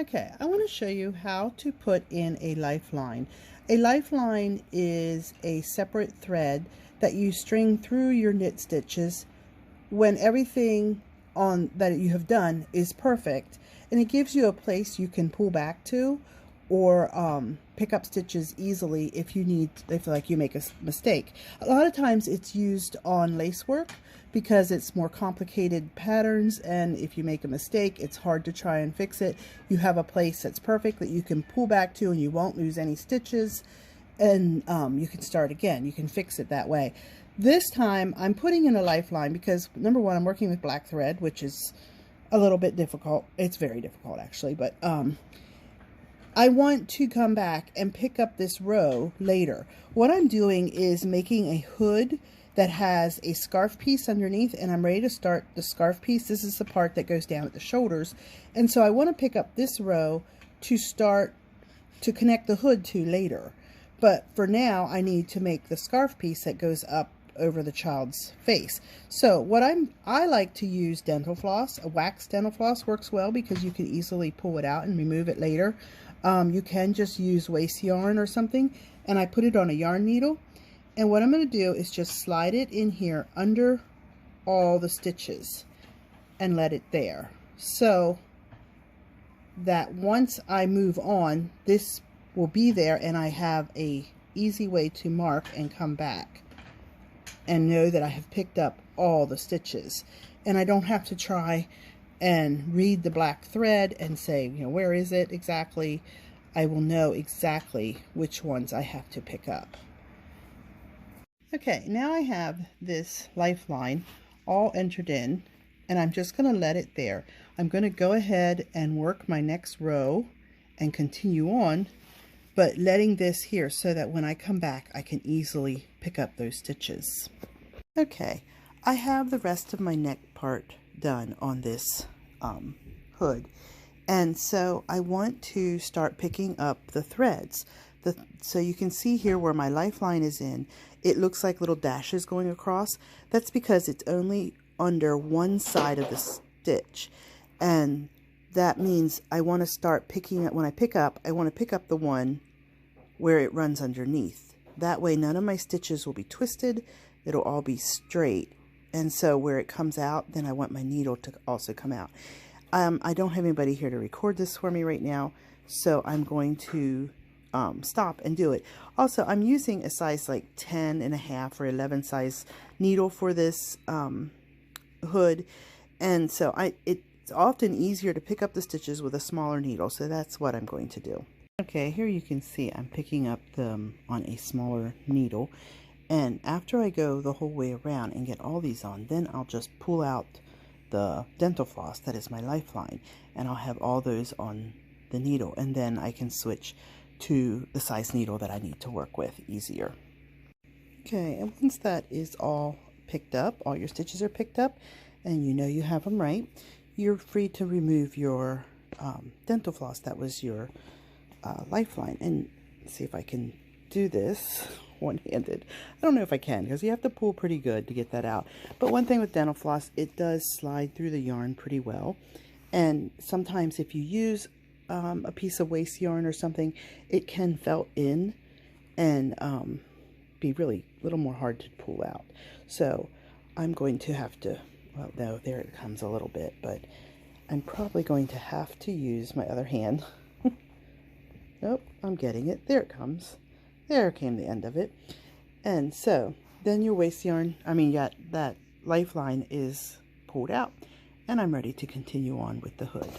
Okay, I want to show you how to put in a lifeline. A lifeline is a separate thread that you string through your knit stitches when everything on that you have done is perfect, and it gives you a place you can pull back to or pick up stitches easily if like you make a mistake. A lot of times it's used on lace work because it's more complicated patterns, and if you make a mistake it's hard to try and fix it. You have a place that's perfect that you can pull back to and you won't lose any stitches, and you can start again. You can fix it that way. This time I'm putting in a lifeline because, number one, I'm working with black thread, which is a little bit difficult. It's very difficult actually, but I want to come back and pick up this row later. What I'm doing is making a hood that has a scarf piece underneath, and I'm ready to start the scarf piece. This is the part that goes down at the shoulders, and so I want to pick up this row to start to connect the hood to later. But for now I need to make the scarf piece that goes up over the child's face. So I like to use dental floss. A wax dental floss works well because you can easily pull it out and remove it later. You can just use waste yarn or something, and I put it on a yarn needle, and what I'm going to do is just slide it in here under all the stitches and let it there, so that once I move on this will be there and I have a easy way to mark and come back and know that I have picked up all the stitches, and I don't have to try and read the black thread and say, you know, where is it exactly? I will know exactly which ones I have to pick up. Okay, now I have this lifeline all entered in, and I'm just going to let it there. I'm going to go ahead and work my next row and continue on, but letting this here so that when I come back I can easily pick up those stitches. Okay, I have the rest of my neck part done on this hood, and so I want to start picking up the threads. So you can see here where my lifeline is in, it looks like little dashes going across. That's because it's only under one side of the stitch, and that means I want to start picking up, when I pick up, I want to pick up the one where it runs underneath. That way none of my stitches will be twisted, it'll all be straight. And so where it comes out, then I want my needle to also come out. I don't have anybody here to record this for me right now, so I'm going to stop and do it. Also, I'm using a size like 10.5 or 11 size needle for this hood, and so it's often easier to pick up the stitches with a smaller needle, so that's what I'm going to do. Okay, here you can see I'm picking up them on a smaller needle, and after I go the whole way around and get all these on, then I'll just pull out the dental floss that is my lifeline, and I'll have all those on the needle, and then I can switch to the size needle that I need to work with easier. Okay, and once that is all picked up, all your stitches are picked up, and you know you have them right, you're free to remove your dental floss that was your lifeline. And see if I can do this one-handed. I don't know if I can because you have to pull pretty good to get that out. But one thing with dental floss, it does slide through the yarn pretty well, and sometimes if you use a piece of waste yarn or something, it can felt in and be really a little more hard to pull out. So I'm going to have to, well, no, there it comes a little bit, but I'm probably going to have to use my other hand. Nope, I'm getting it. There it comes. There came the end of it. And so then your waste yarn, that lifeline is pulled out, and I'm ready to continue on with the hood.